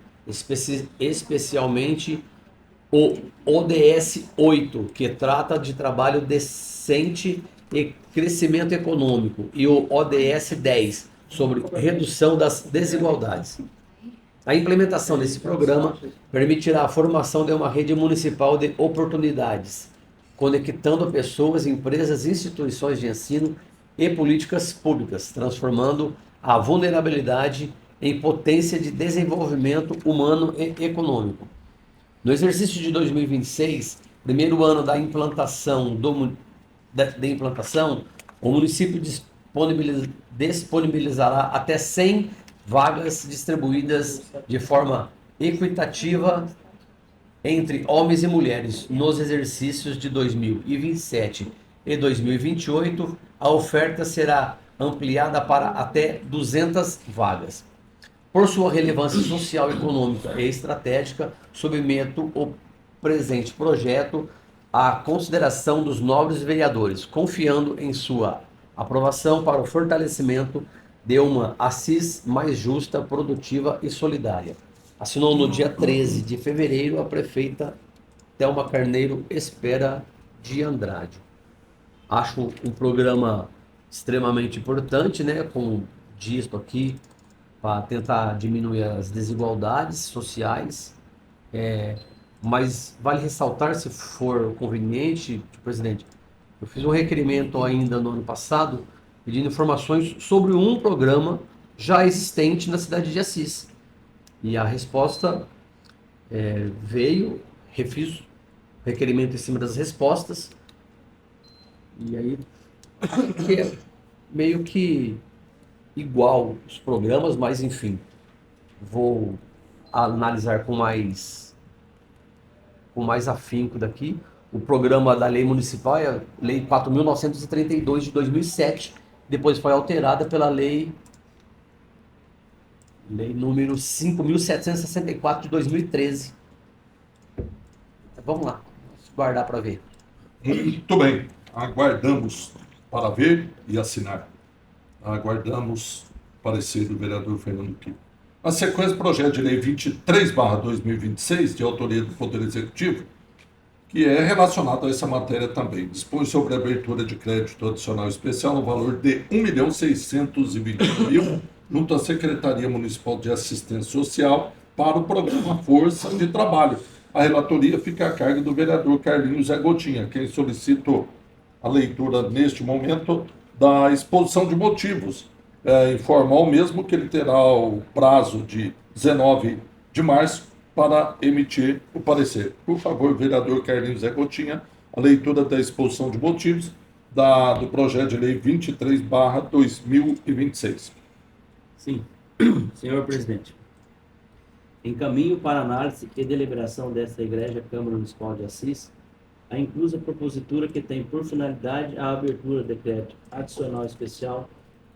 especialmente o ODS 8, que trata de trabalho decente e crescimento econômico, e o ODS 10, sobre redução das desigualdades. A implementação desse programa permitirá a formação de uma rede municipal de oportunidades, conectando pessoas, empresas, instituições de ensino e políticas públicas, transformando a vulnerabilidade em potência de desenvolvimento humano e econômico. No exercício de 2026, primeiro ano da implantação, o município disponibilizará até 100 vagas distribuídas de forma equitativa entre homens e mulheres. Nos exercícios de 2027 e 2028, a oferta será ampliada para até 200 vagas. Por sua relevância social, econômica e estratégica, submeto o presente projeto à consideração dos nobres vereadores, confiando em sua aprovação para o fortalecimento de uma Assis mais justa, produtiva e solidária. Assinou no dia 13 de fevereiro a prefeita Thelma Carneiro Espera de Andrade. Acho um programa extremamente importante, né, com disto aqui, para tentar diminuir as desigualdades sociais, mas vale ressaltar, se for conveniente, presidente, eu fiz um requerimento ainda no ano passado, pedindo informações sobre um programa já existente na cidade de Assis. E a resposta veio, refiz o requerimento em cima das respostas, e aí que é meio que igual os programas, mas enfim, vou analisar com mais afinco daqui. O programa da lei municipal é a Lei 4.932 de 2007, depois foi alterada pela lei número 5.764 de 2013. Vamos lá, vamos guardar para ver. Muito bem, aguardamos para ver e assinar. Aguardamos o parecer do vereador Fernando Kiko. Na sequência, projeto de lei 23/2026, de autoria do Poder Executivo, que é relacionado a essa matéria também. Dispõe sobre a abertura de crédito adicional especial no valor de R$ 1.620.000 junto à Secretaria Municipal de Assistência Social para o programa Força de Trabalho. A relatoria fica a cargo do vereador Carlinhos Zé Gotinha, quem solicitou a leitura neste momento da exposição de motivos. Informa ao mesmo que ele terá o prazo de 19 de março para emitir o parecer. Por favor, vereador Carlinhos Zé Gotinha, a leitura da exposição de motivos do projeto de lei 23/2026. Sim, senhor presidente. Encaminho para análise e deliberação desta Igreja Câmara Municipal de Assis a inclusa propositura que tem por finalidade a abertura de crédito adicional especial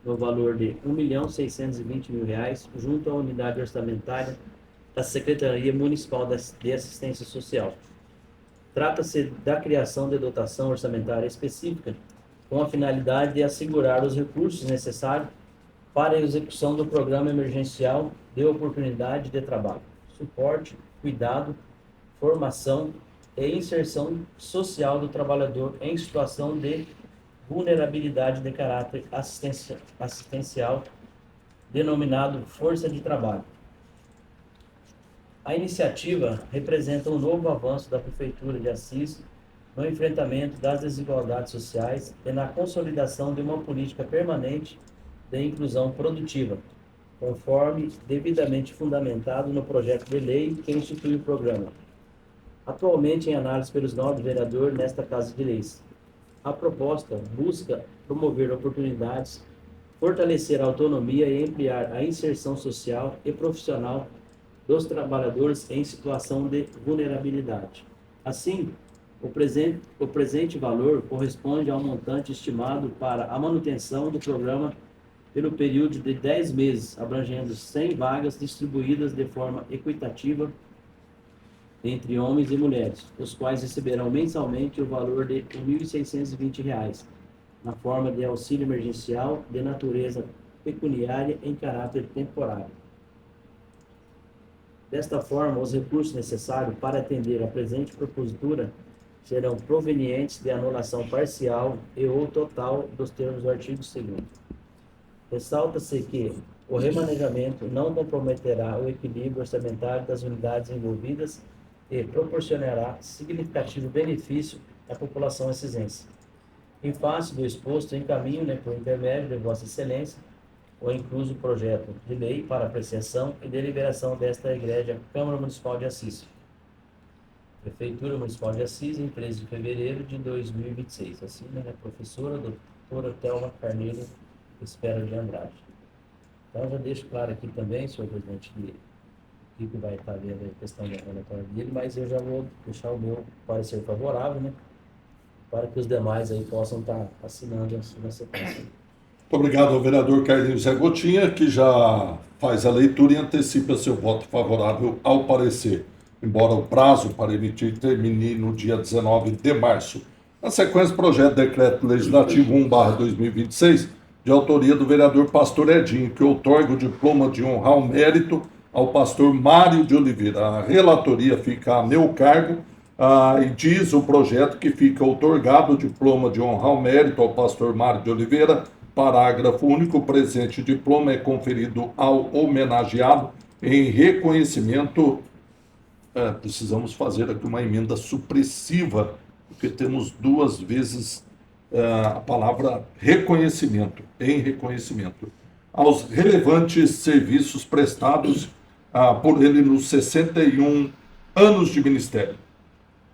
no valor de R$ 1.620.000 junto à unidade orçamentária da Secretaria Municipal de Assistência Social. Trata-se da criação de dotação orçamentária específica com a finalidade de assegurar os recursos necessários para a execução do Programa Emergencial de Oportunidade de Trabalho, suporte, cuidado, formação e inserção social do trabalhador em situação de vulnerabilidade de caráter assistencial, denominado Força de Trabalho. A iniciativa representa um novo avanço da Prefeitura de Assis no enfrentamento das desigualdades sociais e na consolidação de uma política permanente de inclusão produtiva, conforme devidamente fundamentado no projeto de lei que institui o programa, atualmente em análise pelos nobres vereadores nesta Casa de Leis. A proposta busca promover oportunidades, fortalecer a autonomia e ampliar a inserção social e profissional dos trabalhadores em situação de vulnerabilidade. Assim, o presente valor corresponde ao montante estimado para a manutenção do programa pelo período de 10 meses, abrangendo 100 vagas distribuídas de forma equitativa entre homens e mulheres, os quais receberão mensalmente o valor de R$ 1.620, na forma de auxílio emergencial de natureza pecuniária em caráter temporário. Desta forma, os recursos necessários para atender a presente propositura serão provenientes de anulação parcial e ou total dos termos do artigo 2º. Ressalta-se que o remanejamento não comprometerá o equilíbrio orçamentário das unidades envolvidas e proporcionará significativo benefício à população assisense. Em face do exposto, encaminho, por intermédio de Vossa Excelência, o incluso projeto de lei para apreciação e deliberação desta Egrégia Câmara Municipal de Assis. Prefeitura Municipal de Assis, em 13 de fevereiro de 2026. Assina a professora doutora Thelma Carneiro Espera de Andrade. Então, já deixo claro aqui também, senhor presidente, que vai estar vendo a questão da relatória dele, mas eu já vou deixar o meu parecer favorável, para que os demais aí possam estar assinando na sequência. Muito obrigado ao vereador Carlinhos Zé Gotinha, que já faz a leitura e antecipa seu voto favorável ao parecer, embora o prazo para emitir termine no dia 19 de março. Na sequência, projeto de decreto legislativo 1/2026, de autoria do vereador Pastor Edinho, que outorga o diploma de honra ao mérito ao pastor Mário de Oliveira. A relatoria fica a meu cargo, e diz o projeto que fica outorgado o diploma de honra ao mérito ao pastor Mário de Oliveira. Parágrafo único, o presente diploma é conferido ao homenageado em reconhecimento. Precisamos fazer aqui uma emenda supressiva, porque temos duas vezes a palavra reconhecimento, em reconhecimento, aos relevantes serviços prestados por ele nos 61 anos de ministério.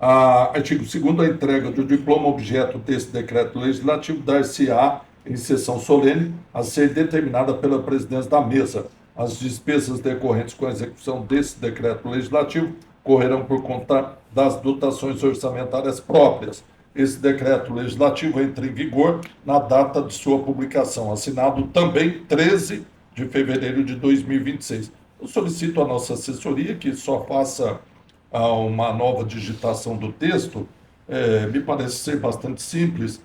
Artigo 2º, a entrega do diploma objeto desse decreto legislativo dar-se-á em sessão solene a ser determinada pela presidência da mesa. As despesas decorrentes com a execução desse decreto legislativo correrão por conta das dotações orçamentárias próprias. Esse decreto legislativo entra em vigor na data de sua publicação, assinado também 13 de fevereiro de 2026. Eu solicito à nossa assessoria que só faça uma nova digitação do texto. Me parece ser bastante simples,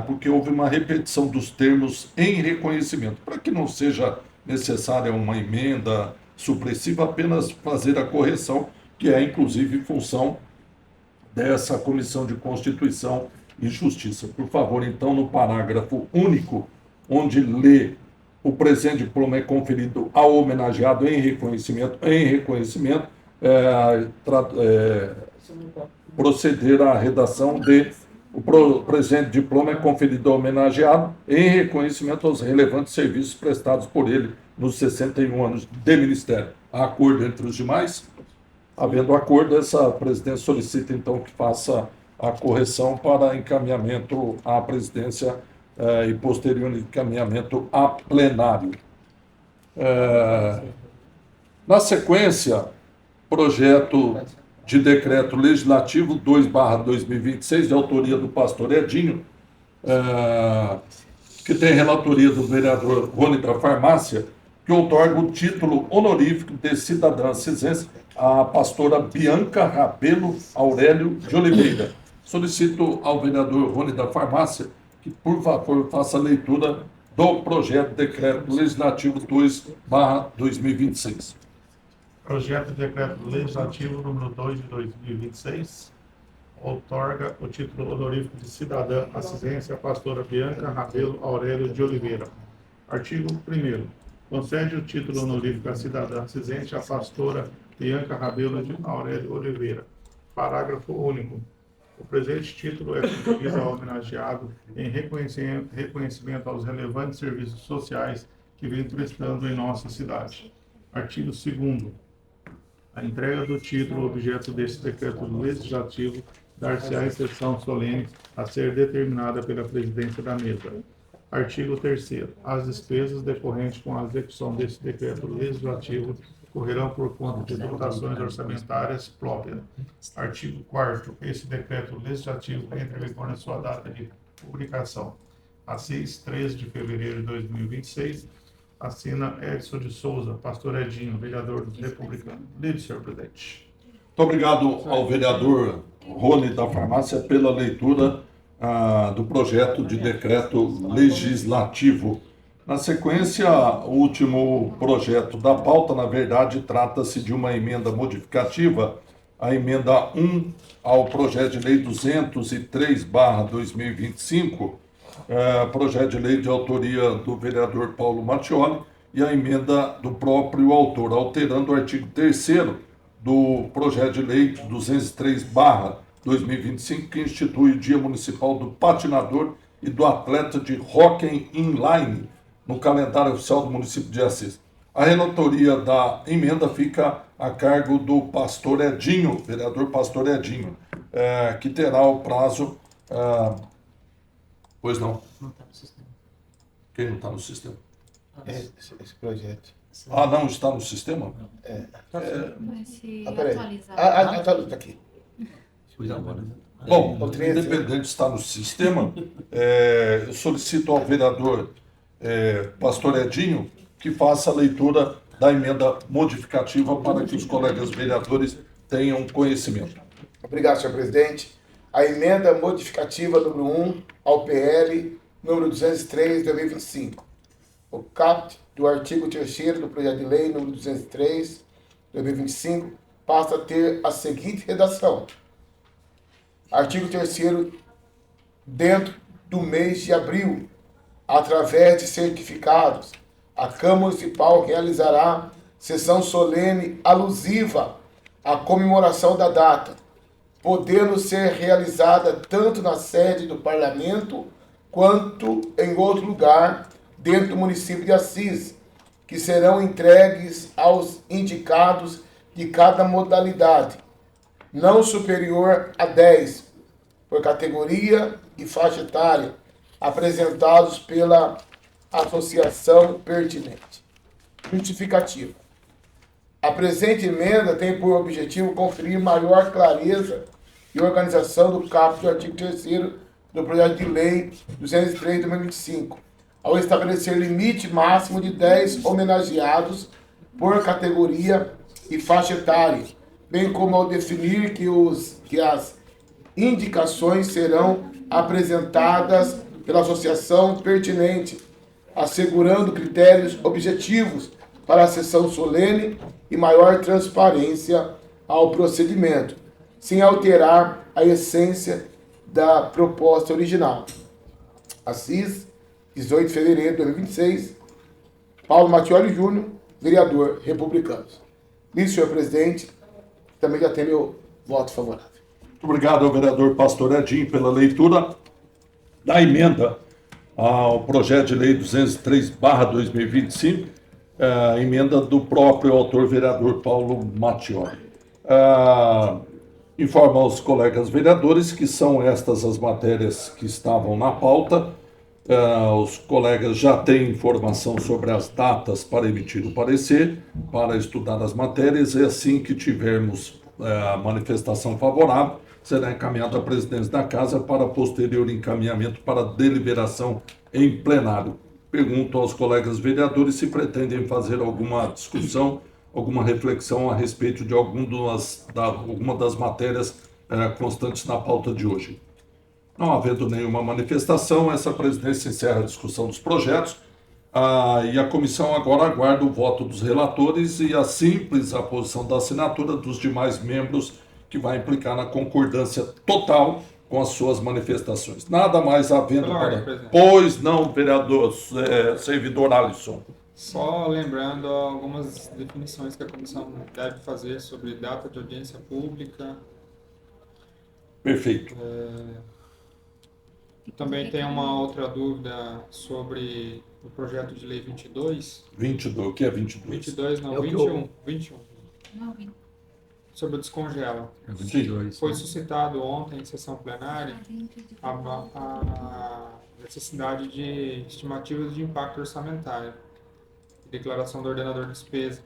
porque houve uma repetição dos termos em reconhecimento, para que não seja necessária uma emenda supressiva, apenas fazer a correção, que é inclusive função dessa Comissão de Constituição e Justiça. Por favor, então, no parágrafo único, onde lê o presente diploma é conferido ao homenageado em reconhecimento, proceder à redação de o presente diploma é conferido ao homenageado em reconhecimento aos relevantes serviços prestados por ele nos 61 anos de ministério. Há acordo entre os demais? Havendo acordo, essa presidência solicita, então, que faça a correção para encaminhamento à presidência e posterior encaminhamento a plenário. Na sequência, projeto de decreto legislativo 2/2026, de autoria do pastor Edinho, que tem relatoria do vereador Rony da Farmácia, que outorga o título honorífico de cidadã assisense à pastora Bianca Rabelo Aurélio de Oliveira. Solicito ao vereador Rony da Farmácia que, por favor, faça a leitura do projeto de decreto legislativo 2/2026. Projeto de decreto legislativo número 2 de 2026 outorga o título honorífico de cidadã assisense à pastora Bianca Rabelo Aurélio de Oliveira. Artigo 1º. Concede o título honorífico à cidadã assisense à pastora Bianca Rabelo de Aurélio Oliveira. Parágrafo único. O presente título é conferido ao homenageado em reconhecimento aos relevantes serviços sociais que vem prestando em nossa cidade. Artigo 2º. A entrega do título objeto deste decreto legislativo dar-se-á em sessão solene a ser determinada pela presidência da mesa. Artigo 3º. As despesas decorrentes com a execução deste decreto legislativo correrão por conta de dotações orçamentárias próprias. Artigo 4º. Esse decreto legislativo entra em vigor na sua data de publicação. A 13 de fevereiro de 2026, assina Edson de Souza, pastor Edinho, vereador dos republicanos. Livre, senhor presidente. Muito obrigado ao vereador Rony da Farmácia pela leitura do projeto de decreto legislativo. Na sequência, o último projeto da pauta, na verdade, trata-se de uma emenda modificativa, a emenda 1 ao projeto de lei 203/2025, projeto de lei de autoria do vereador Paulo Mattioli, e a emenda do próprio autor, alterando o artigo 3º do projeto de lei 203/2025, que institui o Dia Municipal do Patinador e do Atleta de Hóquei Inline no calendário oficial do município de Assis. A relatoria da emenda fica a cargo do pastor Edinho, vereador pastor Edinho, que terá o prazo... pois não. Não está no sistema. Quem não está no sistema? Esse projeto. Ah, não está no sistema? Vai se Peraí. atualizar. Tá aqui. Pois agora, né? Bom, o 13. independente de estar no sistema, eu solicito ao vereador pastor Edinho que faça a leitura da emenda modificativa para que os colegas vereadores tenham conhecimento. Obrigado, senhor presidente. A emenda modificativa número 1 ao PL número 203 de 2025. O caput do artigo 3º do projeto de lei número 203 de 2025 passa a ter a seguinte redação. Artigo 3º, dentro do mês de abril, através de certificados, a Câmara Municipal realizará sessão solene alusiva à comemoração da data, podendo ser realizada tanto na sede do Parlamento quanto em outro lugar dentro do município de Assis, que serão entregues aos indicados de cada modalidade, não superior a 10, por categoria e faixa etária, apresentados pela associação pertinente. Justificativa. A presente emenda tem por objetivo conferir maior clareza e organização do caput do artigo 3º do projeto de lei 203 de 2025, ao estabelecer limite máximo de 10 homenageados por categoria e faixa etária, bem como ao definir que as indicações serão apresentadas pela associação pertinente, assegurando critérios objetivos para a sessão solene e maior transparência ao procedimento, sem alterar a essência da proposta original. Assis, 18 de fevereiro de 2026, Paulo Mattioli Júnior, vereador republicano. Isso, senhor presidente, também já tem meu voto favorável. Muito obrigado ao vereador pastor Edinho pela leitura da emenda ao projeto de lei 203/2025, a emenda do próprio autor vereador Paulo Mattioli. Informo aos colegas vereadores que são estas as matérias que estavam na pauta. Os colegas já têm informação sobre as datas para emitir o parecer, para estudar as matérias, e assim que tivermos a manifestação favorável, será encaminhado à presidência da Casa para posterior encaminhamento para deliberação em plenário. Pergunto aos colegas vereadores se pretendem fazer alguma discussão, alguma reflexão a respeito de alguma das matérias constantes na pauta de hoje. Não havendo nenhuma manifestação, essa presidência encerra a discussão dos projetos e a comissão agora aguarda o voto dos relatores e a simples aposição da assinatura dos demais membros, que vai implicar na concordância total com as suas manifestações. Nada mais havendo para... Pois não, vereador, servidor Alisson. Só lembrando algumas definições que a comissão deve fazer sobre data de audiência pública. Perfeito. Também tem uma outra dúvida sobre o projeto de lei 22. 22, o que é 22? 22 não, É o que 21. 21. Não vi. Sobre o descongela. É 22. Foi suscitado ontem em sessão plenária Ah, 22. a necessidade de estimativas de impacto orçamentário. Declaração do ordenador de despesa.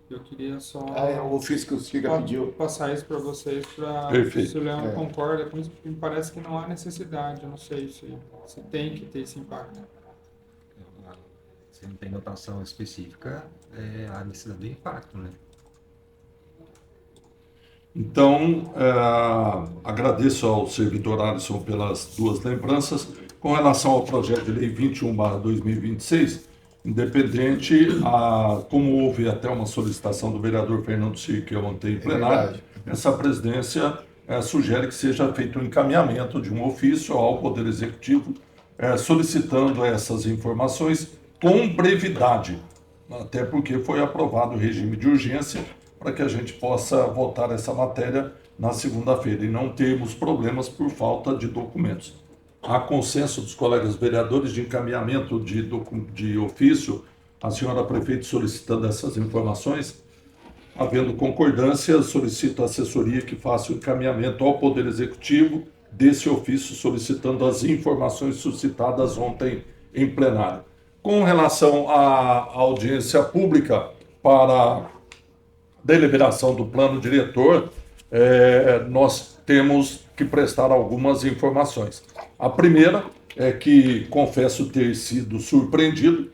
Eu queria só O ofício que o Siga pediu. passar isso para vocês, para Perfeito. se o Leandro concorda com isso, porque me parece que não há necessidade, eu não sei se tem que ter esse impacto. Se não tem notação específica, é a necessidade do impacto, né? Então, agradeço ao servidor Alisson pelas duas lembranças. Com relação ao projeto de lei 21/2026, independente, como houve até uma solicitação do vereador Fernando Cirque que eu ontem em plenário, verdade. essa presidência sugere que seja feito um encaminhamento de um ofício ao Poder Executivo solicitando essas informações com brevidade, até porque foi aprovado o regime de urgência para que a gente possa votar essa matéria na segunda-feira e não termos problemas por falta de documentos. Há consenso dos colegas vereadores de encaminhamento de ofício à senhora prefeita solicitando essas informações. Havendo concordância, solicito à assessoria que faça o encaminhamento ao Poder Executivo desse ofício solicitando as informações suscitadas ontem em plenário. Com relação à audiência pública para deliberação do plano diretor, nós temos que prestar algumas informações. A primeira é que confesso ter sido surpreendido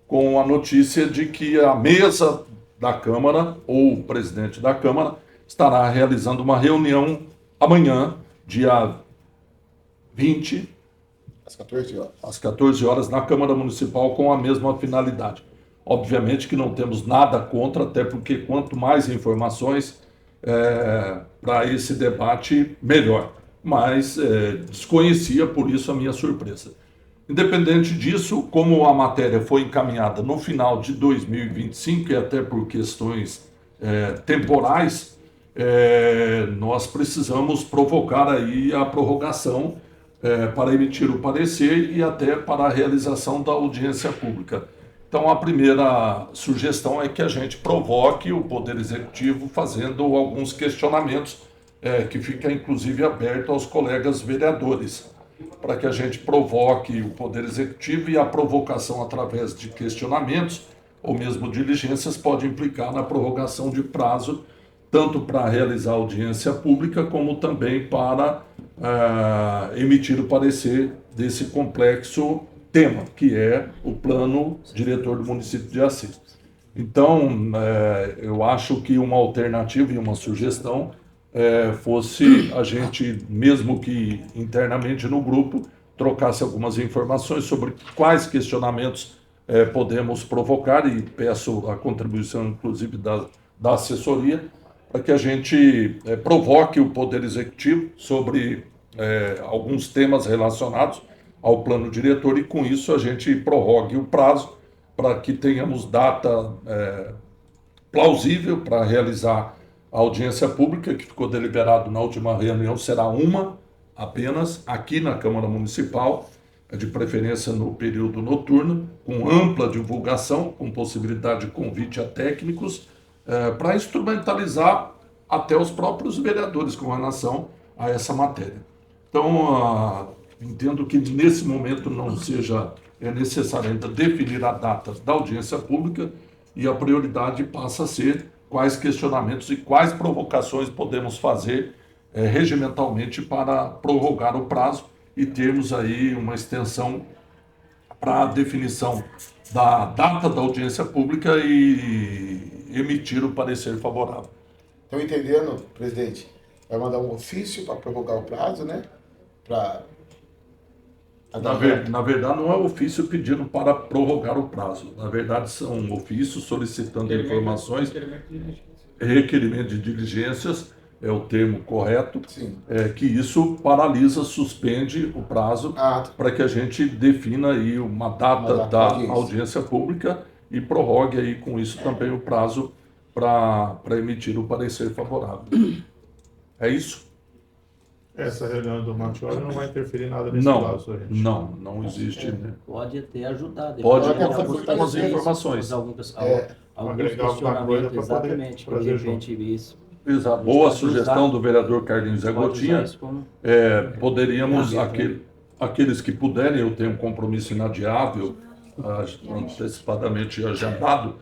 com a notícia de que a mesa da Câmara, ou o presidente da Câmara, estará realizando uma reunião amanhã, dia 20, Às 14 horas. às 14 horas, na Câmara Municipal, com a mesma finalidade. Obviamente que não temos nada contra, até porque quanto mais informações para esse debate, melhor. Mas desconhecia, por isso a minha surpresa. Independente disso, como a matéria foi encaminhada no final de 2025, e até por questões temporais, nós precisamos provocar aí a prorrogação para emitir o parecer e até para a realização da audiência pública. Então, a primeira sugestão é que a gente provoque o Poder Executivo fazendo alguns questionamentos que fica inclusive aberto aos colegas vereadores, para que a gente provoque o Poder Executivo, e a provocação através de questionamentos ou mesmo diligências pode implicar na prorrogação de prazo, tanto para realizar a audiência pública, como também para emitir o parecer desse complexo tema, que é o plano diretor do município de Assis. Então, eu acho que uma alternativa e uma sugestão fosse a gente, mesmo que internamente no grupo, trocasse algumas informações sobre quais questionamentos podemos provocar, e peço a contribuição, inclusive, da assessoria, para que a gente provoque o Poder Executivo sobre alguns temas relacionados ao plano diretor, e com isso a gente prorrogue o prazo para que tenhamos data plausível para realizar a audiência pública, que ficou deliberado na última reunião, será uma apenas, aqui na Câmara Municipal, de preferência no período noturno, com ampla divulgação, com possibilidade de convite a técnicos, para instrumentalizar até os próprios vereadores com relação a essa matéria. Então, entendo que nesse momento não seja necessário ainda definir a data da audiência pública, e a prioridade passa a ser quais questionamentos e quais provocações podemos fazer regimentalmente para prorrogar o prazo e termos aí uma extensão para a definição da data da audiência pública e emitir o parecer favorável. Estão entendendo, presidente? Vai mandar um ofício para prorrogar o prazo, né? Na verdade, não é ofício pedindo para prorrogar o prazo. Na verdade, são ofícios solicitando informações, requerimento de diligências, é o termo correto, que isso paralisa, suspende o prazo para que a gente defina aí uma data da audiência pública e prorrogue aí com isso também o prazo para emitir o parecer favorável. É isso? Essa reunião do Marchiori não vai interferir nada nesse prazo, gente. Não existe. Né? Pode até ajudar. Pode dependendo até algumas informações. Alguns Agregar alguma coisa questionamentos, para poder exatamente. trazer De repente, isso. Exato. Boa sugestão do vereador Carlinhos Zé Gotinha. Poderíamos, aqueles que puderem, eu tenho um compromisso inadiável, antecipadamente agendado,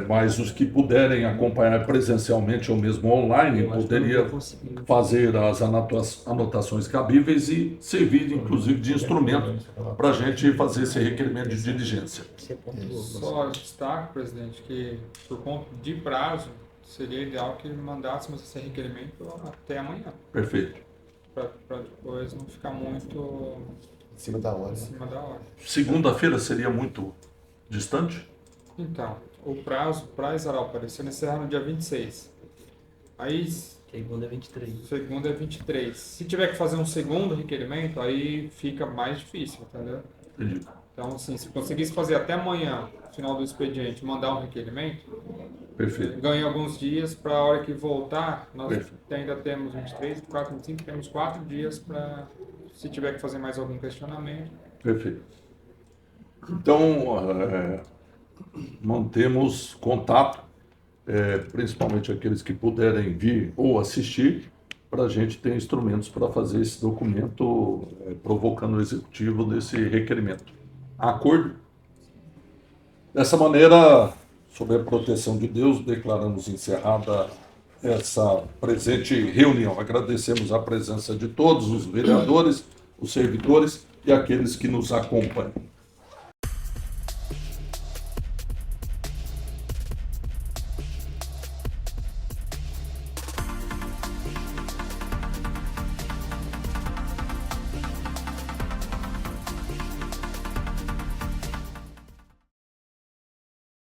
mas os que puderem acompanhar presencialmente ou mesmo online, poderia fazer as anotações cabíveis e servir, inclusive, de instrumento para a gente fazer esse requerimento de diligência. Só destaco, presidente, que por conta de prazo, seria ideal que mandássemos esse requerimento até amanhã, Perfeito. para depois não ficar muito Em cima da hora. em cima da hora. Segunda-feira seria muito distante? Então, o prazo para exarar o parecer encerra no dia 26. Aí, Segunda é 23. segunda é 23. Se tiver que fazer um segundo requerimento, aí fica mais difícil, entendeu? Entendi. Então, assim, se conseguisse fazer até amanhã, final do expediente, mandar um requerimento, Perfeito. ganha alguns dias para a hora que voltar, nós Perfeito. ainda temos 23, 24, 25, temos 4 dias para, se tiver que fazer mais algum questionamento. Perfeito. Então, mantemos contato, principalmente aqueles que puderem vir ou assistir, para a gente ter instrumentos para fazer esse documento, provocando o executivo desse requerimento. Acordo? Dessa maneira, sob a proteção de Deus, declaramos encerrada essa presente reunião. Agradecemos a presença de todos os vereadores, os servidores e aqueles que nos acompanham.